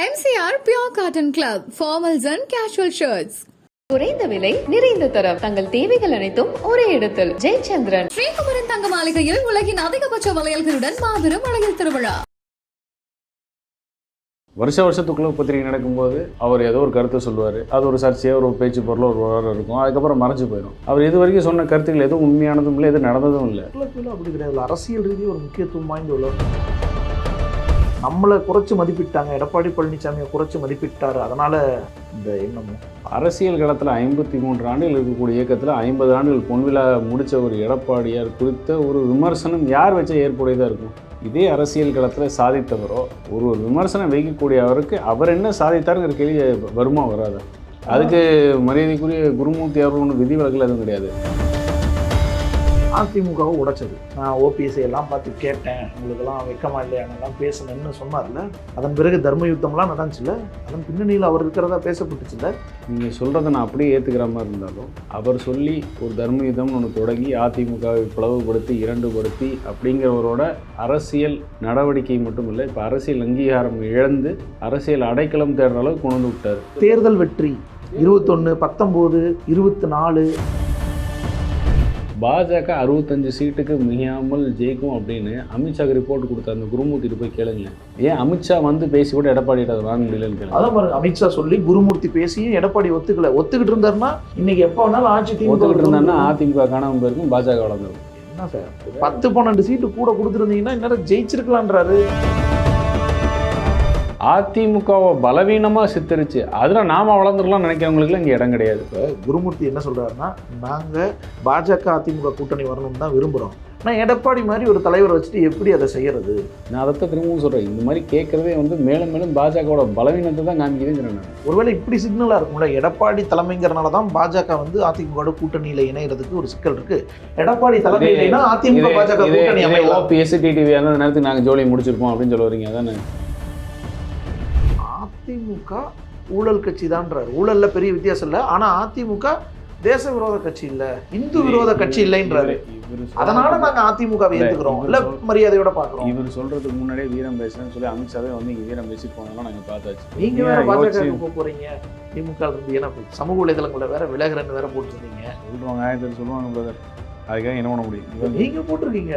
MCR Pure Cotton Club, formals and casual shirts. குறைந்த விலை நிறைந்த தரம் தங்கள் தேவைகள் அனைத்தும் ஒரே இடத்தில் ஜெயச்சந்திரன் ஸ்ரீகுமரன் தங்க மாளிகையில் உலகின் அதிகபட்ச வளையல்களுடன் மாபெரும் வளையல் திருவிழா. வருஷத்துக்குள்ள பத்திரிகை நடக்கும்போது அவர் ஏதோ ஒரு கருத்தை சொல்லுவார். அது ஒரு சர்ச்சையாக ஒரு பேச்சு பொருளோ ஒரு வாரம் இருக்கும். அதுக்கப்புறம் மறைஞ்சு போயிடும். அவர் இது வரைக்கும் சொன்ன கருத்துக்கள் எதுவும் உண்மையானதும் இல்லை, எதுவும் நடந்ததும் இல்லை. அப்படி கிடையாது. அரசியல் ரீதியாக ஒரு முக்கியத்துவம் வாய்ந்த உலகம். நம்மளை குறைச்சி மதிப்பிட்டாங்க, எடப்பாடி பழனிசாமியை குறைச்சி மதிப்பிட்டார். அதனால இந்த எண்ணமும் அரசியல் களத்தில் 53 ஆண்டுகள் இருக்கக்கூடிய இயக்கத்தில் 50 ஆண்டுகள் பொன்விழா முடித்த ஒரு எடப்பாடியார் குறித்த ஒரு விமர்சனம் யார் வச்சா ஏற்புடையதாக இருக்கும்? இதே அரசியல் களத்தில் சாதித்தவரோ ஒரு விமர்சனம் வைக்கக்கூடிய அவருக்கு அவர் என்ன சாதித்தாருங்கிற கேள்வி வருமா வராது? அதுக்கு மரியாதைக்குரிய குருமூர்த்தி அவர்கள் ஒன்றும் விதிவிலக்கில் எதுவும் கிடையாது. அதிமுகவை உடைச்சது. நான் ஓபிஎஸ்ஐ எல்லாம் பார்த்து கேட்டேன், உங்களுக்கெல்லாம் வெக்கமா இல்லையானெல்லாம் பேசணும்னு சொன்னார்ல. அதன் பிறகு தர்ம யுத்தம்லாம் நடந்துச்சுல்ல, அதன் பின்னணியில் அவர் இருக்கிறதா பேசப்பட்டுச்சுல்ல. நீங்கள் சொல்கிறத நான் அப்படியே ஏற்றுக்கிற மாதிரி இருந்தாலும் அவர் சொல்லி ஒரு தர்ம யுத்தம்னு ஒன்று தொடங்கி அதிமுகவை பிளவுபடுத்தி இரண்டுபடுத்தி அப்படிங்கிறவரோட அரசியல் நடவடிக்கை மட்டும் இல்லை, இப்போ அரசியல் அங்கீகாரம் இழந்து அரசியல் அடைக்கலம் தேடுற அளவுக்கு கொண்டு வந்து விட்டார். தேர்தல் வெற்றி 21, 19, 24. பாஜக 65 சீட்டுக்கு மிகாமல் ஜெயிக்கும் அப்படின்னு அமித்ஷாக்கு ரிப்போர்ட் கொடுத்த அந்த குருமூர்த்திட்டு போய் கேளுங்க. ஏன் அமித்ஷா வந்து பேசி கூட எடப்பாடிட்ட அதை வாங்க முடியலன்னு கேளுங்க. அதான் பாருங்க, அமித்ஷா சொல்லி குருமூர்த்தி பேசியும் எடப்பாடி ஒத்துக்கிட்டு இருந்தாருன்னா இன்னைக்கு எப்போ வேணாலும் ஆட்சி ஒத்துக்கிட்டு இருந்தாருன்னா அதிமுக காணாமல் போயிருக்கும், பாஜக வளர்ந்துருக்கும். என்ன சார் 10-12 சீட்டு கூட கொடுத்துருந்தீங்கன்னா இன்னும் ஜெயிச்சிருக்கலான்றாரு. அதிமுகவை பலவீனமாக சித்தரிச்சு அதில் நாம வளர்ந்துடலாம் நினைக்கிறவங்களுக்குலாம் இங்கே இடம் கிடையாது. இப்போ குருமூர்த்தி என்ன சொல்கிறாருன்னா, நாங்கள் பாஜக அதிமுக கூட்டணி வரணும்னு தான் விரும்புகிறோம். நான் எடப்பாடி மாதிரி ஒரு தலைவர் வச்சுட்டு எப்படி அதை செய்கிறது? நான் அதை திரும்பவும் சொல்கிறேன், இந்த மாதிரி கேட்குறதே வந்து மேலும் மேலும் பாஜகவோட பலவீனத்தை தான் காமிக்குதுங்கிறேன் நான். ஒருவேளை இப்படி சிக்னலாக இருக்கும்ல, எடப்பாடி தலைமைங்கிறனால தான் பாஜக வந்து அதிமுக கூட்டணியில் இணைகிறதுக்கு ஒரு சிக்கல் இருக்குது. எடப்பாடி தலைமையினா அதிமுக பாஜக கூட்டணி அமையலாம். ஓபிஎஸ் டிடிவி அந்த நேரத்துக்கு நாங்கள் ஜோலி முடிச்சிருப்போம் அப்படின்னு சொல்ல வரீங்க. அதானே அதிமுக ஊழல் கட்சி தான்றாரு. ஊழலில் பெரிய வித்தியாசம் இல்லை, ஆனால் அதிமுக தேச விரோத கட்சி இல்லை, இந்து விரோத கட்சி இல்லைன்றாரு. அதனால நாங்கள் அதிமுகவை ஏற்றுக்கிறோம், இல்லை மரியாதையோட பார்க்குறோம். இவர் சொல்றதுக்கு முன்னாடியே வீரம் பேசுறேன்னு சொல்லி அமித்ஷாவே வந்து இங்கே வீரம் பேசி போனாலும் நாங்கள் பார்த்தாச்சு. நீங்கள் வேற பாஜக போக போறீங்க திமுக இருந்து, ஏன்னா சமூக வலைதளங்களில் வேற விலகிறன்னு வேற போட்டுருந்தீங்க. சொல்லுவாங்க, ஆயிரத்தி சொல்லுவாங்க பிரதர், அதுக்காக என்ன பண்ண முடியும்? நீங்கள் போட்டிருக்கீங்க.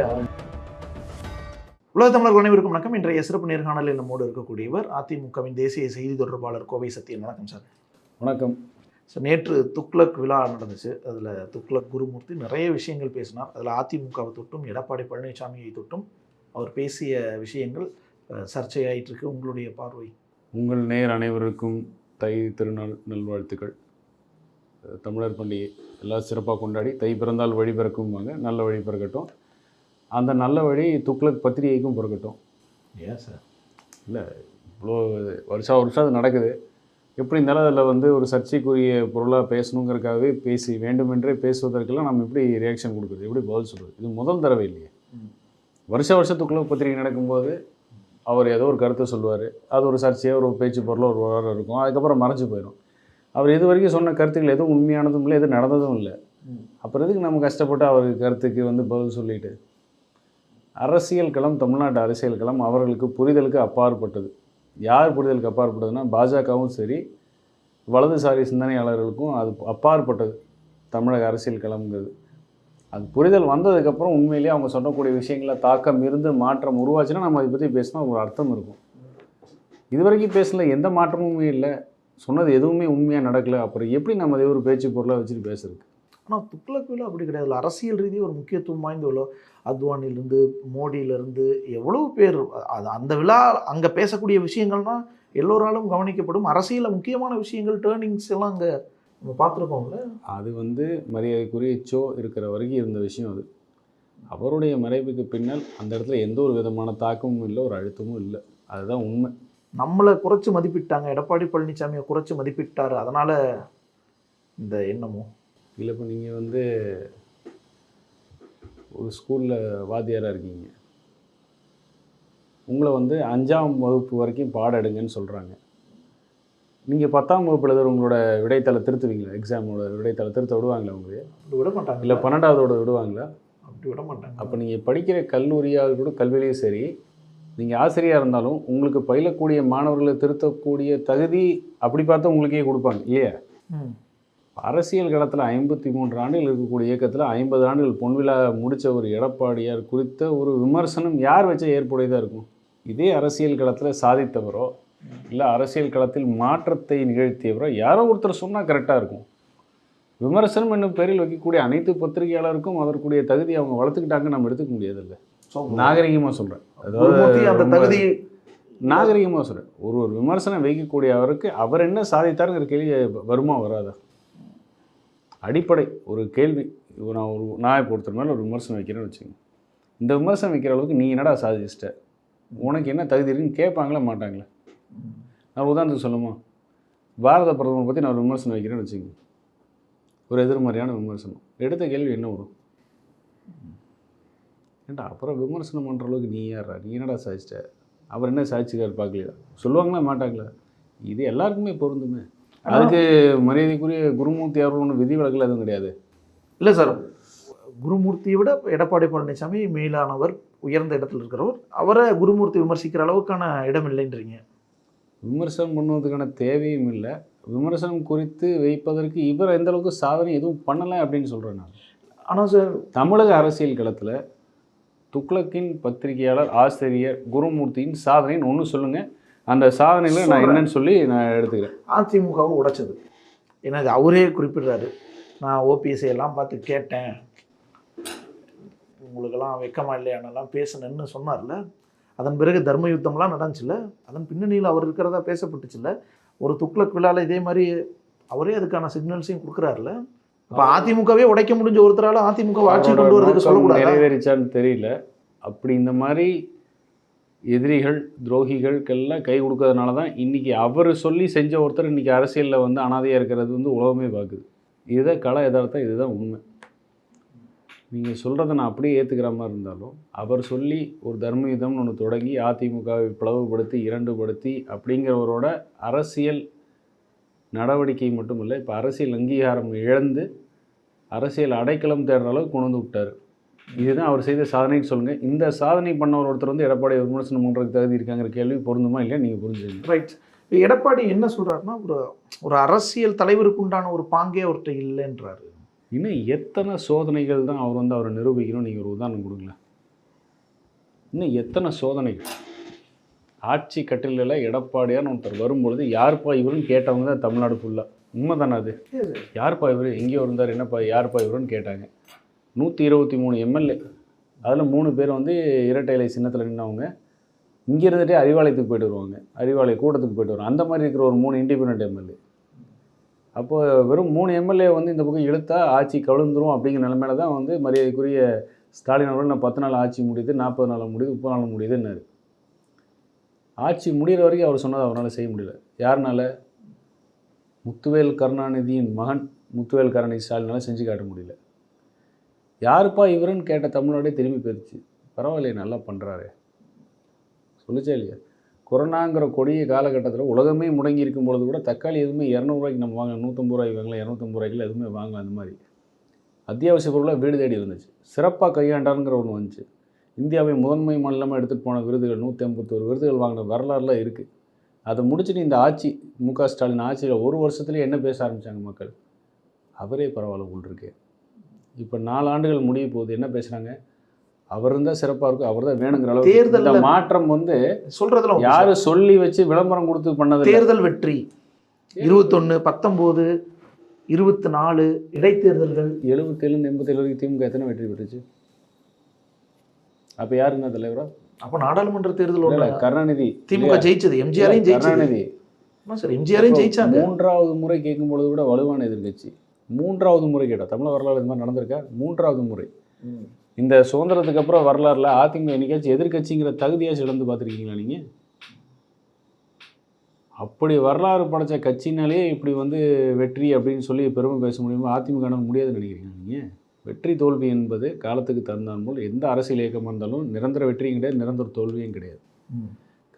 உலக தமிழர்கள் அனைவருக்கும் வணக்கம். இன்றைய சிறப்பு நேர்காணலில் நம்மோடு இருக்கக்கூடியவர் அதிமுகவின் தேசிய செய்தி தொடர்பாளர் கோவை சத்தியன். வணக்கம் சார். வணக்கம் சார். நேற்று துக்ளக் விழா நடந்துச்சு. அதில் துக்ளக் குருமூர்த்தி நிறைய விஷயங்கள் பேசினார். அதில் அதிமுகவை தொட்டும் எடப்பாடி பழனிசாமியை தொட்டும் அவர் பேசிய விஷயங்கள் சர்ச்சையாயிட்டு இருக்கு. உங்களுடைய பார்வை? உங்கள் நேர் அனைவருக்கும் தை திருநாள் நல்வாழ்த்துக்கள். தமிழர் பண்டிகை எல்லாம் சிறப்பாக கொண்டாடி தை பிறந்தால் வழி பிறக்கும்பாங்க, நல்ல வழி பிறக்கட்டும். அந்த நல்ல வழி துக்ளக் பத்திரிகைக்கும் பிறக்கட்டும். ஏன் சார்? இல்லை, இவ்வளோ வருஷம் அது நடக்குது. எப்படி இருந்தாலும் அதில் வந்து ஒரு சர்ச்சைக்குரிய பொருளாக பேசணுங்கிறதுக்காகவே பேசி வேண்டுமென்றே பேசுவதற்கெல்லாம் நம்ம எப்படி ரியாக்ஷன் கொடுக்குறது, எப்படி பதில் சொல்கிறது? இது முதல் தடவை இல்லையே. வருஷத்துக்குள்ள பத்திரிகை நடக்கும்போது அவர் ஏதோ ஒரு கருத்தை சொல்லுவார். அது ஒரு சர்ச்சையாக ஒரு பேச்சு பொருளோ ஒரு வாரம் இருக்கும். அதுக்கப்புறம் மறைஞ்சு போயிடும். அவர் இது வரைக்கும் சொன்ன கருத்துக்கள் எதுவும் உண்மையானதும் இல்லை, எதுவும் நடந்ததும் இல்லை. அப்புறம் எதுக்கு நம்ம கஷ்டப்பட்டு அவர் கருத்துக்கு வந்து பதில் சொல்லிட்டு? அரசியல் களம், தமிழ்நாட்டு அரசியல் களம் அவர்களுக்கு புரிதலுக்கு அப்பாற்பட்டது. யார் புரிதலுக்கு அப்பாற்பட்டதுன்னா பாஜகவும் சரி, வலதுசாரி சிந்தனையாளர்களுக்கும் அது அப்பாற்பட்டது தமிழக அரசியல் களம்ங்கிறது. அது புரிதல் வந்ததுக்கப்புறம் உண்மையிலேயே அவங்க சொல்லக்கூடிய விஷயங்களில் தாக்கம் இருந்து மாற்றம் உருவாச்சுன்னா நம்ம அதை பற்றி பேசினா ஒரு அர்த்தம் இருக்கும். இது வரைக்கும் பேசல, எந்த மாற்றமுமே இல்லை, சொன்னது எதுவுமே உண்மையாக நடக்கலை. அப்புறம் எப்படி நம்ம அதை ஒரு பேச்சு பொருளாக வச்சுட்டு பேசுறதுக்கு? ஆனால் துக்ளக் விழா அப்படி கிடையாது. அரசியல் ரீதியாக ஒரு முக்கியத்துவம் வாய்ந்த விழா. அத்வானிலேருந்து மோடியிலேருந்து எவ்வளோ பேர் அது அந்த விழா அங்கே பேசக்கூடிய விஷயங்கள்னால் எல்லோராலும் கவனிக்கப்படும். அரசியலில் முக்கியமான விஷயங்கள், டேர்னிங்ஸ் எல்லாம் அங்கே நம்ம பார்த்துருக்கோம்ல. அது வந்து மரியாதைக்குரிய சோ இருக்கிற வரைக்கும் இருந்த விஷயம். அது அவருடைய மறைவுக்கு பின்னால் அந்த இடத்துல எந்த ஒரு விதமான தாக்கமும் இல்லை, ஒரு அழுத்தமும் இல்லை. அதுதான் உண்மை. நம்மளை குறைச்சி மதிப்பிட்டாங்க, எடப்பாடி பழனிசாமியை குறைச்சி மதிப்பிட்டார். அதனால் இந்த எண்ணமும் இல்லை. இப்போ நீங்கள் வந்து ஒரு ஸ்கூலில் வாத்தியாராக இருக்கீங்க. உங்களை வந்து 5ஆம் வகுப்பு வரைக்கும் பாடம் எடுங்கன்னு சொல்கிறாங்க. நீங்கள் 10ஆம் வகுப்பு எழுதுகிற உங்களோட விடைத்தாளை திருத்துவீங்களா? எக்ஸாமோட விடைத்தாளை திருத்த விடுவாங்களா உங்களுக்கு? விட மாட்டாங்க. இல்லை 12ஆவதோட விடுவாங்களா? அப்படி விட மாட்டாங்க. அப்போ நீங்கள் படிக்கிற கல்லூரியாக கூட கல்வியிலையும் சரி, நீங்கள் ஆசிரியராக இருந்தாலும் உங்களுக்கு பயிலக்கூடிய மாணவர்களை திருத்தக்கூடிய தகுதி அப்படி பார்த்தா உங்களுக்கே கொடுப்பாங்க இல்லையா? அரசியல் களத்தில் 53 ஆண்டுகள் இருக்கக்கூடிய இயக்கத்தில் 50 ஆண்டுகள் பொன்விழா முடித்த ஒரு எடப்பாடியார் குறித்த ஒரு விமர்சனம் யார் வச்ச ஏற்புடையதாக இருக்கும்? இதே அரசியல் களத்தில் சாதித்தவரோ இல்லை அரசியல் களத்தில் மாற்றத்தை நிகழ்த்தியவரோ யாரோ ஒருத்தர் சொன்னால் கரெக்டாக இருக்கும். விமர்சனம் என்னும் பேரில் வைக்கக்கூடிய அனைத்து பத்திரிகையாளருக்கும் அதற்குரிய தகுதி அவங்க வளர்த்துக்கிட்டாங்க, நம்ம எடுத்துக்க முடியாதில்லை. நாகரிகமாக சொல்கிறேன், அதாவது அந்த தகுதி நாகரிகமாக சொல்கிறேன். ஒரு விமர்சனம் வைக்கக்கூடிய அவருக்கு அவர் என்ன சாதித்தாருங்கிற கேள்வி வருமா வராதா? அடிப்படை ஒரு கேள்வி. நான் இப்போ ஒருத்தர் மேலே ஒரு விமர்சனம் வைக்கிறேன்னு வச்சுக்கோங்க. இந்த விமர்சனம் வைக்கிற அளவுக்கு நீ என்னடா சாதிச்சிட்ட, உனக்கு என்ன தகுதி இருக்குன்னு கேட்பாங்களா மாட்டாங்களா? நான் உதாரணத்துக்கு சொல்லுமா, பாரத பிரதமரை பற்றி நான் ஒரு விமர்சனம் வைக்கிறேன்னு வச்சுக்கோங்க, ஒரு எதிர்மறையான விமர்சனம். எடுத்த கேள்வி என்ன வரும்? ஏன்டா அப்புறம் விமர்சனம் பண்ணுற அளவுக்கு நீ யாரா, நீ என்னடா சாதிச்சிட்ட, அவர் என்ன சாதிச்சுக்காரு பார்க்கலையா, சொல்லுவாங்களா மாட்டாங்களா? இது எல்லாருக்குமே பொருந்துமே. அதுக்கு மரியாதைக்குரிய குருமூர்த்தி அவர்கள் ஒன்றும் விதிவிலக்கில் எதுவும் கிடையாது. இல்லை சார், குருமூர்த்தியை விட எடப்பாடி பழனிசாமி மேலானவர், உயர்ந்த இடத்துல இருக்கிறவர். அவரை குருமூர்த்தி விமர்சிக்கிற அளவுக்கான இடம் இல்லைன்றீங்க. விமர்சனம் பண்ணுவதுக்கான தேவையும் இல்லை. விமர்சனம் குறித்து வைப்பதற்கு இவர் எந்த அளவுக்கு சாதனை எதுவும் பண்ணலை அப்படின்னு சொல்கிறேன் நான். ஆனால் சார், தமிழக அரசியல் களத்தில் துக்ளக்கின் பத்திரிகையாளர் ஆசிரியர் குருமூர்த்தியின் சாதனைன்னு ஒன்று சொல்லுங்கள். அந்த சாதனைகளை நான் என்னன்னு சொல்லி நான் எடுத்துக்கிறேன். அதிமுகவை உடைச்சது. ஏன்னா இது அவரே குறிப்பிடுறாரு, நான் ஓபிஎஸ்ஐ எல்லாம் பார்த்து கேட்டேன், உங்களுக்கெல்லாம் வெக்கமா இல்லையானெல்லாம் பேசினேன்னு சொன்னார்ல. அதன் பிறகு தர்ம யுத்தம்லாம் நடந்துச்சுல்ல, அதன் பின்னணியில் அவர் இருக்கிறதா பேசப்பட்டுச்சுல்ல. ஒரு துக்ளக் விழாவில் இதே மாதிரி அவரே அதுக்கான சிக்னல்ஸையும் கொடுக்குறாருல. இப்போ அதிமுகவே உடைக்க முடிஞ்ச ஒருத்தரால் அதிமுக ஆட்சி கொண்டு வரதுக்கு சொல்லக்கூடாது. நிறைவேறிச்சான்னு தெரியல. அப்படி இந்த மாதிரி எதிரிகள் துரோகிகளுக்கெல்லாம் கை கொடுக்கறதுனால தான் இன்றைக்கி அவர் சொல்லி செஞ்ச ஒருத்தர் இன்றைக்கி அரசியலில் வந்து அனாதையாக இருக்கிறது வந்து உலகமே பார்க்குது. இதுதான் கலை யதார்த்தம், இதுதான் உண்மை. நீங்கள் சொல்கிறத நான் அப்படியே ஏற்றுக்கிற மாதிரி இருந்தாலும் அவர் சொல்லி ஒரு தர்மயுதம்னு ஒன்று தொடங்கி அதிமுகவை பிளவுபடுத்தி இரண்டுபடுத்தி அப்படிங்கிறவரோட அரசியல் நடவடிக்கை மட்டும் இல்லை, இப்போ அரசியல் அங்கீகாரம் இழந்து அரசியல் அடைக்கலம் தேடுற அளவுக்கு கொண்டு வந்து விட்டார். இதுதான் அவர் செய்த சாதனைன்னு சொல்லுங்கள். இந்த சாதனை பண்ணவர் ஒருத்தர் வந்து எடப்பாடி விமர்சனம் பண்ணுறதுக்கு தகுதி இருக்காங்கிற கேள்வி பொருந்துமா இல்லையா நீங்கள் புரிஞ்சுங்க. ரைட். எடப்பாடி என்ன சொல்கிறாருன்னா, ஒரு அரசியல் தலைவருக்கு உண்டான ஒரு பாங்கே அவர்கிட்ட இல்லைன்றாரு. இன்னும் எத்தனை சோதனைகள் தான் அவர் வந்து அவரை நிரூபிக்கணும்? நீங்கள் ஒரு உதாரணம் கொடுங்களேன். இன்னும் எத்தனை சோதனைகள்? ஆட்சி கட்டிலில் எடப்பாடியார்னு ஒருத்தர் வரும்பொழுது யாருப்பா இவருன்னு கேட்டவங்க தான் தமிழ்நாடு ஃபுல்லாக. உண்மை தானே அது? யாருப்பா இவர், எங்கேயோ இருந்தார், என்னப்பா யாருப்பா இவருன்னு கேட்டாங்க. 123 எம்எல்ஏ, அதில் 3 பேர் வந்து இரட்டை இலை சின்னத்தில் நின்றவங்க. இங்கே இருந்துகிட்டே அறிவாலயத்துக்கு போய்ட்டு வருவாங்க, அறிவாலய கூட்டத்துக்கு போய்ட்டு வருவாங்க. அந்த மாதிரி இருக்கிற ஒரு 3 இண்டிபெண்ட் எம்எல்ஏ. அப்போது வெறும் 3 எம்எல்ஏ வந்து இந்த பக்கம் இழுத்தா ஆட்சி கவிழ்ந்துரும் அப்படிங்கிற நிலைமையில தான் வந்து மரியாதைக்குரிய ஸ்டாலின் அவர்கள் நான் 10 நாள் ஆட்சி முடியுது, 40 நாள் முடியுது, 30 நாள் முடியுதுன்னாரு. ஆட்சி முடிகிற வரைக்கும் அவர் சொன்னதை அவரால் செய்ய முடியல. யாருனால? முத்துவேல் கருணாநிதியின் மகன் முத்துவேல் கருணாநிதி ஸ்டாலினால் செஞ்சு காட்ட முடியல. யாருப்பா இவருன்னு கேட்ட தமிழ்நாடே திரும்பி போயிடுச்சு. பரவாயில்லையே, நல்லா பண்ணுறாரு சொல்லிச்சே இல்லையா? கொரோனாங்கிற கொடிய காலகட்டத்தில் உலகமே முடங்கி இருக்கும் பொழுது கூட தக்காளி எதுவுமே 200 ரூபாய்க்கு நம்ம வாங்க, 150 ரூபாய்க்கு வாங்கலாம், 250 ரூபாய்க்குலாம் எதுவுமே வாங்கலாம். அந்த மாதிரி அத்தியாவசிய பொருளாக வீடு தேடி வந்துச்சு. சிறப்பாக கையாண்டாருங்கிற ஒன்று வந்துச்சு. இந்தியாவை முதன்மை மாநிலமாக எடுத்துகிட்டு போன விருதுகள் 151 விருதுகள் வாங்கின வரலாறுலாம் இருக்குது. அதை முடிச்சுட்டு இந்த ஆட்சி முக ஸ்டாலின் ஆட்சியில் 1 வருஷத்துலேயே என்ன பேச ஆரம்பித்தாங்க மக்கள்? அவரே பரவாயில்ல போல். இப்போ 4 ஆண்டுகள் முடிய போகுது, என்ன பேசுகிறாங்க? அவர் இருந்தால் சிறப்பாக இருக்கும், அவர் தான் வேணுங்கிற அளவுக்கு. தேர்தல் மாற்றம் வந்து சொல்கிறதுல யாரும் சொல்லி வச்சு விளம்பரம் கொடுத்து பண்ணது. தேர்தல் வெற்றி 21, 19, 24 இடைத்தேர்தல்கள் 77 87 வரைக்கும் திமுக எத்தனை வெற்றி பெற்றுச்சு? அப்போ யார் இருந்தால் தலைவரா? அப்போ நாடாளுமன்ற தேர்தல் கருணாநிதி திமுக ஜெயிச்சது, எம்ஜிஆரையும் கருணாநிதி சார் எம்ஜிஆரையும் ஜெயிச்சாங்க. 3வது முறை கேட்கும் பொழுது கூட வலுவான எதிர்கட்சி. 3வது முறை கேட்டால் தமிழ் வரலாறு இது மாதிரி நடந்திருக்கா? 3வது முறை. இந்த சுதந்திரத்துக்கு அப்புறம் வரலாறுல அதிமுக என்னைக்காச்சும் எதிர்கட்சிங்கிற தகுதியாச்சும் இழந்து பார்த்துருக்கீங்களா நீங்கள்? அப்படி வரலாறு படைச்ச கட்சினாலே இப்படி வந்து வெற்றி அப்படின்னு சொல்லி பெருமை பேச முடியுமா? அதிமுக முடியாதுன்னு நினைக்கிறீங்க நீங்கள்? வெற்றி தோல்வி என்பது காலத்துக்கு தகுந்தான் போல் எந்த அரசியல் இயக்கமாக இருந்தாலும் நிரந்தர வெற்றியும் கிடையாது, நிரந்தர தோல்வியும் கிடையாது.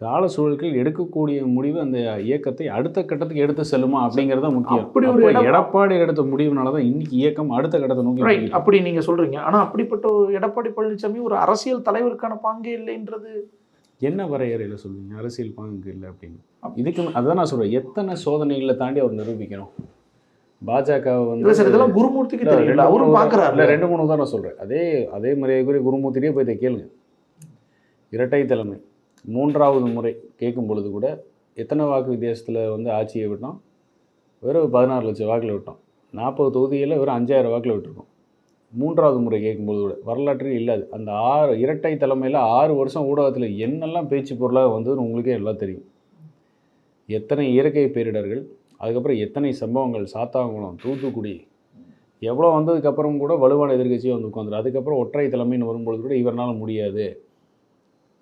கால சூழல்கள் எடுக்கக்கூடிய முடிவு அந்த இயக்கத்தை அடுத்த கட்டத்துக்கு எடுத்து செல்லுமா அப்படிங்கிறத முக்கியம். அப்படி ஒரு எடப்பாடி எடுத்த முடிவுனால தான் இன்னைக்கு இயக்கம் அடுத்த கட்டத்தை நோக்கி. அப்படி நீங்கள் சொல்கிறீங்க. ஆனால் அப்படிப்பட்ட எடப்பாடி பழனிசாமி ஒரு அரசியல் தலைவருக்கான பாங்கே இல்லைன்றது என்ன வரையறையில் சொல்லுவீங்க அரசியல் பாங்கு இல்லை அப்படின்னு? இதுக்கு அதுதான் நான் சொல்கிறேன், எத்தனை சோதனைகளை தாண்டி அவர் நிரூபிக்கணும். பாஜக வந்து சார் இதெல்லாம் குருமூர்த்திக்கு தெரியல, அவரும் பார்க்குறாரு. இல்லை 2-3 தான் நான் சொல்கிறேன். அதே மரியாதைக்குரிய குருமூர்த்தியே போய் இதை கேளுங்க. இரட்டை தலைமை 3வது முறை கேட்கும் பொழுது கூட எத்தனை வாக்கு வித்தியாசத்தில் வந்து ஆட்சியை விட்டோம்? வெறும் 16 லட்சம் வாக்கில் விட்டோம். 40 தொகுதிகளில் வெறும் 5000 வாக்கில் விட்டுருக்கோம். 3வது முறை கேட்கும்போது கூட வரலாற்றில் இல்லாது அந்த இரட்டை தலைமையில் 6 வருஷம் ஊடகத்தில் என்னெல்லாம் பேச்சு பொருளாக வந்ததுன்னு உங்களுக்கே எல்லாம் தெரியும். எத்தனை இயற்கை பேரிடர்கள், அதுக்கப்புறம் எத்தனை சம்பவங்கள், சாத்தாங்குளம், தூத்துக்குடி, எவ்வளோ வந்ததுக்கப்புறம் கூட வலுவான எதிர்கட்சியை வந்து உட்காந்துரு. அதுக்கப்புறம் ஒற்றை தலைமைன்னு வரும்பொழுது கூட இவரால் முடியாது,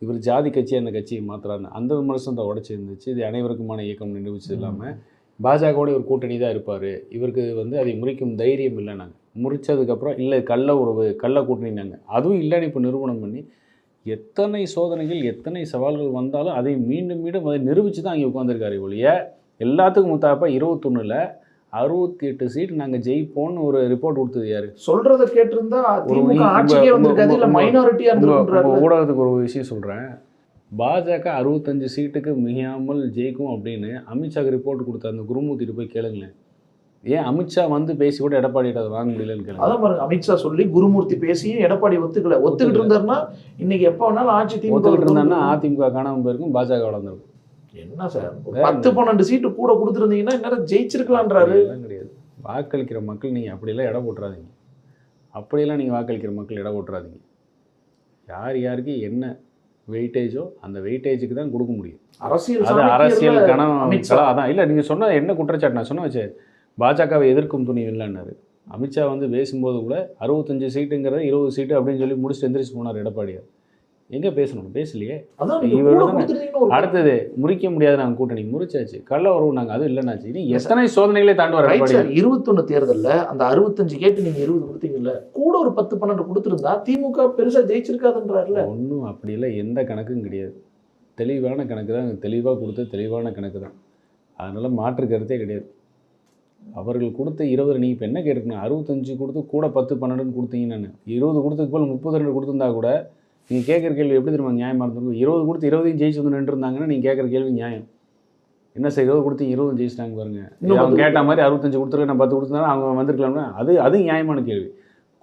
இவர் ஜாதி கட்சியை அந்த கட்சியை மாற்றுறாருன்னு அந்த விமர்சனத்தை உடச்சி இருந்துச்சு. இது அனைவருக்குமான இயக்கம் நிரூபிச்சது இல்லாமல் பாஜகவோட ஒரு கூட்டணி தான் இருப்பார், இவருக்கு வந்து அதை முறிக்கும் தைரியம் இல்லை. நாங்கள் முறித்ததுக்கப்புறம் இல்லை கள்ள உறவு கள்ள கூட்டணினாங்க, அதுவும் இல்லைன்னு இப்போ நிரூபணம் பண்ணி எத்தனை சோதனைகள் எத்தனை சவால்கள் வந்தாலும் அதை மீண்டும் மீண்டும் அதை நிரூபித்து தான் அங்கே உட்காந்துருக்காரு. ஒழிய எல்லாத்துக்கும் முத்தாப்பா 21ல் 68 சீட் நாங்கள் ஜெயிப்போம்னு ஒரு ரிப்போர்ட் கொடுத்தது யாரு? சொல்றத கேட்டிருந்தா திமுக ஆட்சிக்கே வந்திருக்காது, இல்ல மைனாரிட்டியா இருந்திருக்காரு. ஊடகத்துக்கு ஒரு விஷயம் சொல்கிறேன், பாஜக 65 சீட்டுக்கு மிகாமல் ஜெயிக்கும் அப்படின்னு அமித்ஷாக்கு ரிப்போர்ட் கொடுத்த அந்த குருமூர்த்திட்டு போய் கேளுங்களேன். ஏன் அமித்ஷா வந்து பேசி கூட எடப்பாடிகிட்ட அதை வாங்க முடியலன்னு கேளுங்க. அதான் பாருங்க, அமித்ஷா சொல்லி குருமூர்த்தி பேசியும் எடப்பாடி ஒத்துக்கிட்டு இருந்தாருன்னா இன்னைக்கு எப்போ வேணாலும் ஆட்சி திமுக ஒத்துக்கிட்டு இருந்தாருன்னா அதிமுக காணாமல் போயிருக்கும், பாஜக வளர்ந்துருக்கும். என்ன சார் 10-12 சீட்டு கூட கொடுத்துருந்தீங்கன்னா இன்னும் ஜெயிச்சிருக்கலான்றாரு. கிடையாது, வாக்களிக்கிற மக்கள் நீங்கள் அப்படியெல்லாம் இடம் போட்டுறாதீங்க. அப்படியெல்லாம் நீங்கள் வாக்களிக்கிற மக்கள் இடம் போட்டுறாதீங்க. யார் யாருக்கு என்ன வெயிட்டேஜோ அந்த வெயிட்டேஜுக்கு தான் கொடுக்க முடியும். அரசியல் கணம் அதான். இல்லை நீங்கள் சொன்னது என்ன குற்றச்சாட்டு நான் சொன்ன வச்சு பாஜகவை எதிர்க்கும் துணி இல்லைன்னாரு. அமித்ஷா வந்து பேசும்போது கூட 65 சீட்டுங்கிறத 20 சீட்டு அப்படின்னு சொல்லி முடிச்சுட்டு எந்திரிச்சு போனார் எடப்பாடியார். எங்கே பேசணும்? பேசலையே. அடுத்தது முறிக்க முடியாது, நாங்கள் கூட்டணி முறிச்சாச்சு, கள்ள உறவு நாங்கள் அது இல்லைனாச்சு. இனி எத்தனை சோதனைகளே தாண்டுவார் எடப்பாடி. 21 தேர்தலில் அந்த 65 கேட்டு நீங்கள் 20 கொடுத்தீங்கல்ல, கூட ஒரு 10-12 கொடுத்துருந்தா திமுக பெருசாக ஜெயிச்சிருக்காதுன்றாருல. ஒன்றும் அப்படி இல்லை, எந்த கணக்கும் கிடையாது. தெளிவான கணக்கு தான், தெளிவாக கொடுத்த தெளிவான கணக்கு தான். அதனால் மாற்று கருத்தே கிடையாது. அவர்கள் கொடுத்த 20 நீங்கள் இப்போ என்ன கேட்டுக்கணும்? 65 கொடுத்து கூட 10-12 கொடுத்தீங்கன்னு 20 கொடுத்ததுக்கு போல் 32 கொடுத்துருந்தா கூட நீங்கள் கேட்குற கேள்வி எப்படி தெரியுமா நியாயமாக இருந்திருக்கும்? 20 கொடுத்து 20 ஜெயிச்சு வந்து நின்றுருந்தாங்கன்னா நீங்கள் கேட்குற கேள்வி நியாயம். என்ன சார் 20 கொடுத்து 20 ஜெயிச்சிட்டாங்க பாருங்கள், அவங்க கேட்ட மாதிரி 65 கொடுத்துருக்க நான் 10 கொடுத்துருந்தா அவங்க வந்திருக்கலாம்னா அது நியாயமான கேள்வி.